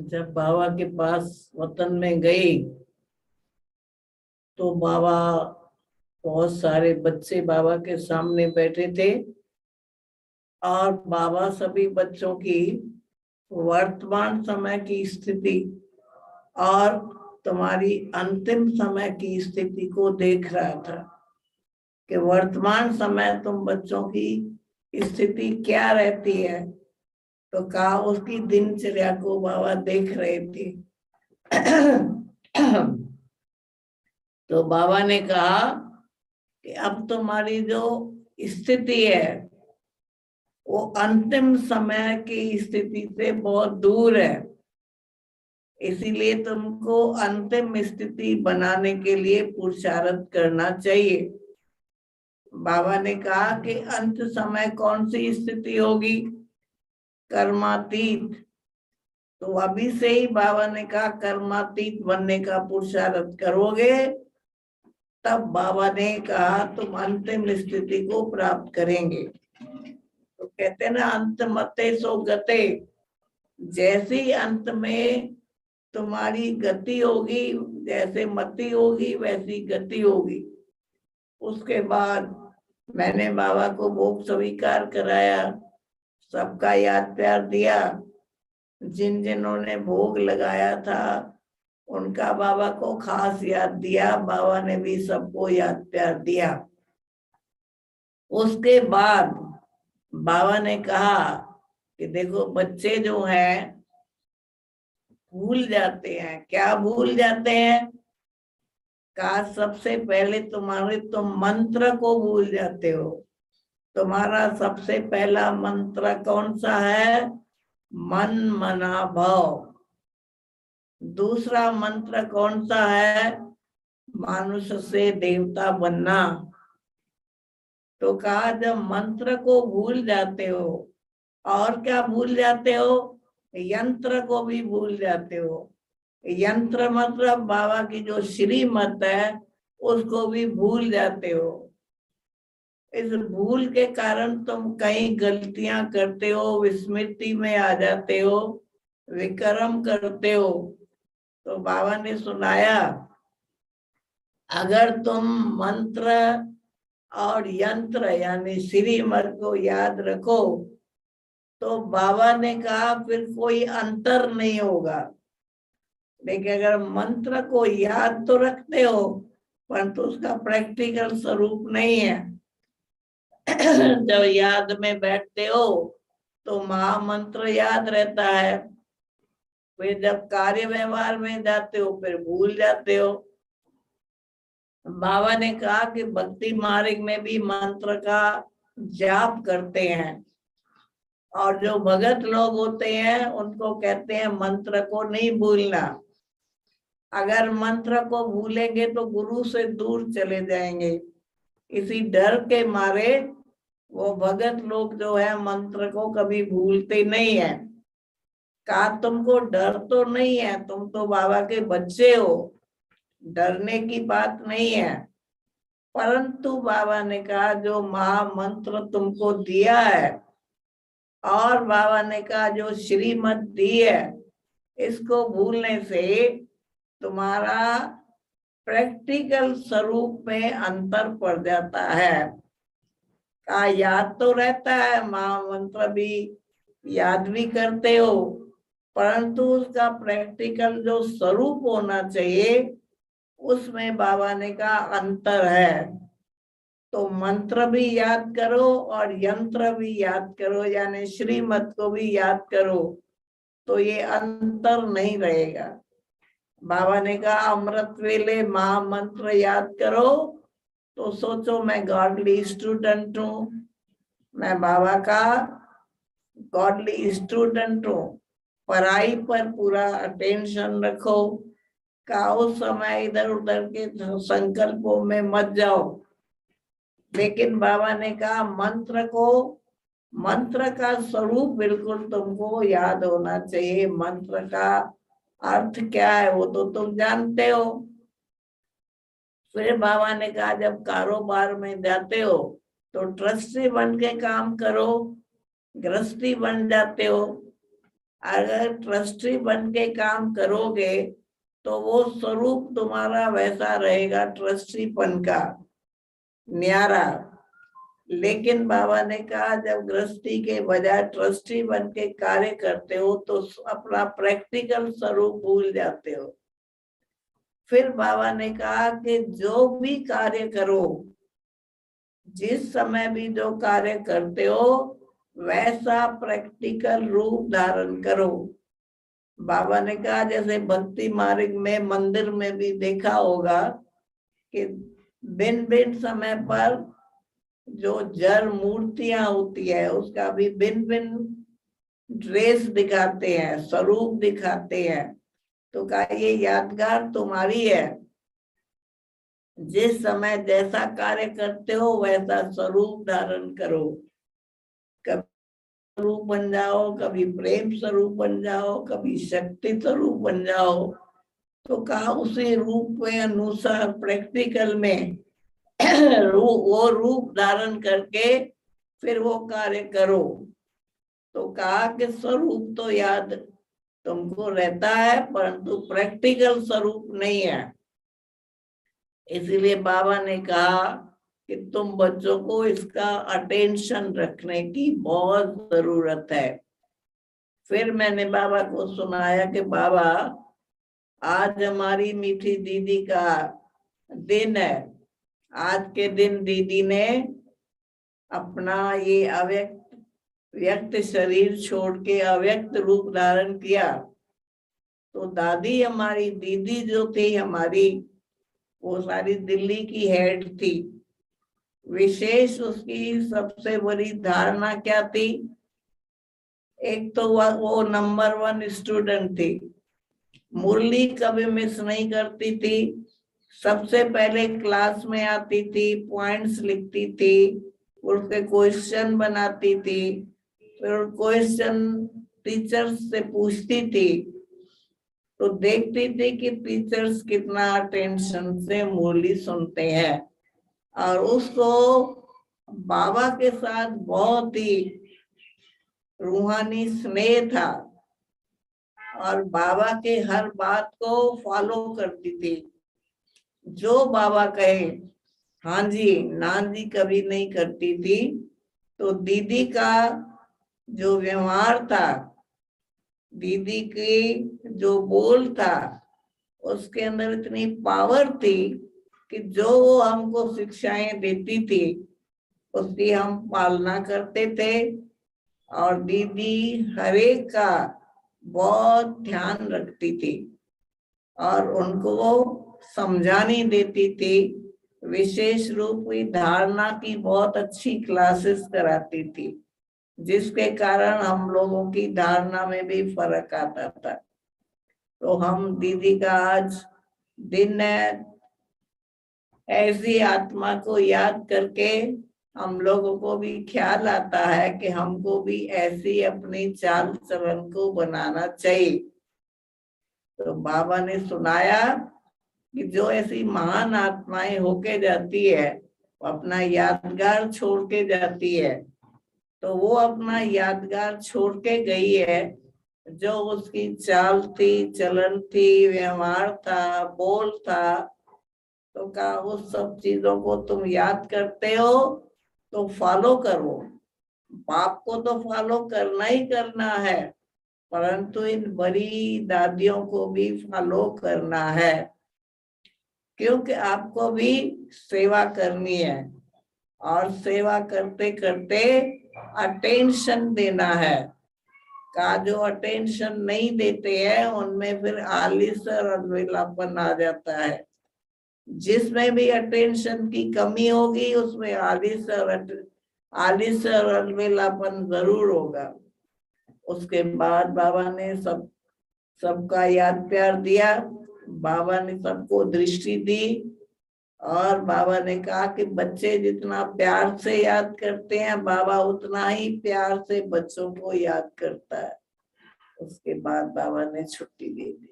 जब बाबा के पास वतन में गई तो बाबा, बहुत सारे बच्चे बाबा के सामने बैठे थे और बाबा सभी बच्चों की वर्तमान समय की स्थिति और तुम्हारी अंतिम समय की स्थिति को देख रहा था कि वर्तमान समय तुम बच्चों की स्थिति क्या रहती है। तो कहा उसकी दिनचर्या को बाबा देख रहे थे। तो बाबा ने कहा कि अब तुम्हारी जो स्थिति है वो अंतिम समय की स्थिति से बहुत दूर है, इसीलिए तुमको अंतिम स्थिति बनाने के लिए पुरुषार्थ करना चाहिए। बाबा ने कहा कि अंत समय कौन सी स्थिति होगी? कर्मातीत। तो अभी से ही बाबा ने कहा कर्मातीत बनने का पुरुषार्थ करोगे तब बाबा ने कहा तुम अंतिम स्थिति को प्राप्त करेंगे। तो कहते हैं ना, अंत मते सो गते। जैसी अंत में तुम्हारी गति होगी, जैसे मति होगी वैसी गति होगी। उसके बाद मैंने बाबा को भोग स्वीकार कराया, सबका याद प्यार दिया। जिन जिन्होंने भोग लगाया था उनका बाबा को खास याद दिया, बाबा ने भी सबको याद प्यार दिया। उसके बाद बाबा ने कहा कि देखो बच्चे जो हैं भूल जाते हैं। क्या भूल जाते हैं? कहा सबसे पहले तुम मंत्र को भूल जाते हो। तुम्हारा सबसे पहला मंत्र कौन सा है? मन मना भव। दूसरा मंत्र कौन सा है? मनुष्य से देवता बनना। तो कहा जब मंत्र को भूल जाते हो और क्या भूल जाते हो? यंत्र को भी भूल जाते हो। यंत्र मतलब बाबा की जो श्रीमत है उसको भी भूल जाते हो। इस भूल के कारण तुम कई गलतियां करते हो, विस्मृति में आ जाते हो, विक्रम करते हो। तो बाबा ने सुनाया अगर तुम मंत्र और यंत्र यानी श्रीमत को याद रखो तो बाबा ने कहा फिर कोई अंतर नहीं होगा। लेकिन अगर मंत्र को याद तो रखते हो परंतु उसका प्रैक्टिकल स्वरूप नहीं है। जब याद में बैठते हो तो महामंत्र याद रहता है, फिर जब कार्य व्यवहार में जाते हो फिर भूल जाते हो। बाबा ने कहा कि भक्ति मार्ग में भी मंत्र का जाप करते हैं और जो भगत लोग होते हैं उनको कहते हैं मंत्र को नहीं भूलना। अगर मंत्र को भूलेंगे तो गुरु से दूर चले जाएंगे। इसी डर के मारे वो भगत लोग जो है मंत्र को कभी भूलते नहीं है। कहा तुमको डर तो नहीं है, तुम तो बाबा के बच्चे हो, डरने की बात नहीं है। परंतु बाबा ने कहा जो महामंत्र तुमको दिया है और बाबा ने कहा जो श्रीमत दी है इसको भूलने से तुम्हारा प्रैक्टिकल स्वरूप में अंतर पड़ जाता है। का याद तो रहता है, महामंत्र भी याद भी करते हो, परंतु उसका प्रैक्टिकल जो स्वरूप होना चाहिए उसमें बाबा ने कहा अंतर है। तो मंत्र भी याद करो और यंत्र भी याद करो यानी श्रीमत को भी याद करो तो ये अंतर नहीं रहेगा। बाबा ने कहा अमृत वेले महामंत्र याद करो तो सोचो मैं गॉडली स्टूडेंट हूँ, मैं बाबा का गॉडली स्टूडेंट हूँ। पढ़ाई पर पूरा अटेंशन रखो, का उस समय इधर उधर के संकल्पों में मत जाओ। लेकिन बाबा ने कहा मंत्र का स्वरूप बिल्कुल तुमको याद होना चाहिए। मंत्र का अर्थ क्या है वो तो तुम जानते हो। फिर बाबा ने कहा जब कारोबार में जाते हो तो ट्रस्टी बन के काम करो, गृहस्थी बन जाते हो अगर ट्रस्टी बन के काम करोगे तो वो स्वरूप तुम्हारा वैसा रहेगा, ट्रस्टीपन का न्यारा। लेकिन बाबा ने कहा जब गृहस्थी के बजाय ट्रस्टी बन के कार्य करते हो तो अपना प्रैक्टिकल स्वरूप भूल जाते हो। फिर बाबा ने कहा कि जो भी कार्य करो, जिस समय भी जो कार्य करते हो, वैसा प्रैक्टिकल रूप धारण करो। बाबा ने कहा जैसे भक्ति मार्ग में मंदिर में भी देखा होगा कि भिन्न भिन्न समय पर जो जड़ मूर्तियां होती है उसका भी भिन्न भिन्न ड्रेस दिखाते हैं, स्वरूप दिखाते हैं। तो कहा ये यादगार तुम्हारी है, जिस समय जैसा कार्य करते हो वैसा स्वरूप धारण करो। कभी स्वरूप बन जाओ, कभी प्रेम स्वरूप बन जाओ, कभी शक्ति स्वरूप बन जाओ। तो कहा उसी रूप के अनुसार प्रैक्टिकल में वो रूप धारण करके फिर वो कार्य करो। तो कहा कि स्वरूप तो याद तुमको रहता है परंतु प्रैक्टिकल स्वरूप नहीं है। इसीलिए बाबा ने कहा कि तुम बच्चों को इसका अटेंशन रखने की बहुत जरूरत है। फिर मैंने बाबा को सुनाया कि बाबा आज हमारी मीठी दीदी का दिन है। आज के दिन दीदी ने अपना ये व्यक्त शरीर छोड़ के अव्यक्त रूप धारण किया। तो दादी हमारी दीदी जो थी हमारी, वो सारी दिल्ली की हेड थी। विशेष उसकी सबसे बड़ी धारणा क्या थी? एक तो वो नंबर 1 स्टूडेंट थी, मुरली कभी मिस नहीं करती थी, सबसे पहले क्लास में आती थी, पॉइंट्स लिखती थी, उसके क्वेश्चन बनाती थी, फिर क्वेश्चन टीचर्स से पूछती थी। तो देखती थी कि टीचर्स कितना अटेंशन से मुरली सुनते हैं। और उसको बाबा के साथ बहुत ही रूहानी स्नेह था और बाबा के हर बात को फॉलो करती थी। जो बाबा कहे हाँ जी ना जी कभी नहीं करती थी। तो दीदी का जो व्यवहार था, दीदी की जो बोल था, उसके अंदर इतनी पावर थी कि जो वो हमको शिक्षाएं देती थी उसकी हम पालना करते थे। और दीदी हरेक का बहुत ध्यान रखती थी और उनको वो समझानी देती थी। विशेष रूप की धारणा की बहुत अच्छी क्लासेस कराती थी, जिसके कारण हम लोगों की धारणा में भी फर्क आता था। तो हम दीदी का आज दिन है, ऐसी आत्मा को याद करके हम लोगों को भी ख्याल आता है कि हमको भी ऐसी अपनी चाल चलन को बनाना चाहिए। तो बाबा ने सुनाया कि जो ऐसी महान आत्माएं होके जाती है वो अपना यादगार छोड़ के जाती है। तो वो अपना यादगार छोड़ के गई है, जो उसकी चाल थी, चलन थी, व्यवहार था, बोल था। तो कहा उस सब चीजों को तुम याद करते हो तो फॉलो करो। बाप को तो फॉलो करना ही करना है, परंतु इन बड़ी दादियों को भी फॉलो करना है, क्योंकि आपको भी सेवा करनी है और सेवा करते करते अटेंशन देना है। का जो अटेंशन नहीं देते हैं उनमें फिर आलिस और अलबेलापन आ जाता है। जिसमें भी अटेंशन की कमी होगी उसमें आलिस और अलबेलापन जरूर होगा। उसके बाद बाबा ने सबका याद प्यार दिया, बाबा ने सबको दृष्टि दी और बाबा ने कहा कि बच्चे जितना प्यार से याद करते हैं बाबा उतना ही प्यार से बच्चों को याद करता है। उसके बाद बाबा ने छुट्टी दे दी।